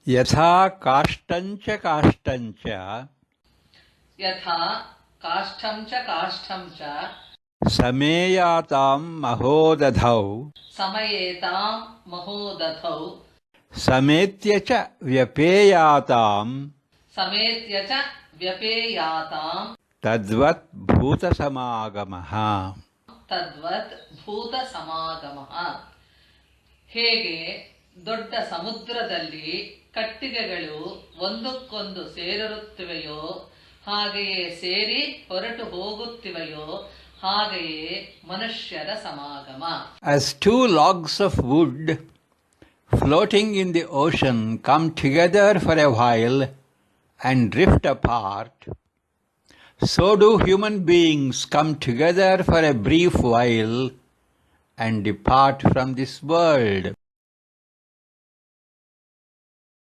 ಯಥಾ ಕಾಷ್ಟಂಚ ಕಾಷ್ಟಂಚ ಯಥಾ ಕಾಷ್ಠಂ ಚ ಕಾಷ್ಠಂ ಚ ಸಮೇಯಾತಾಂ ಮಹೋದಧೌ ಸಮಯೇತಾಂ ಮಹೋದಧೌ ಸಮೇತ್ಯ ಚ ವ್ಯಪೇಯಾತಾಂ ಸಮೇತ್ಯ ಚ ವ್ಯಪೇಯಾತಾಂ ತದ್ವತ್ ಭೂತಸಮಾಗಮಃ. ತದ್ವತ್ ಭೂತ ಸಮಾಗಮಃ. ಹೇಗೆ ದೊಡ್ಡ ಸಮುದ್ರದಲ್ಲಿ ಕಟ್ಟಿಗೆಗಳು ಒಂದಕ್ಕೊಂದು ಸೇರಿರುತ್ತಿವೆಯೋ ಹಾಗೆಯೇ ಸೇರಿ ಹೊರಟು ಹೋಗುತ್ತಿವೆಯೋ ಹಾಗೆಯೇ ಮನುಷ್ಯರ ಸಮಾಗಮ. As two logs of wood floating in the ocean come together for a while and drift apart, so do human beings come together for a brief while and depart from this world.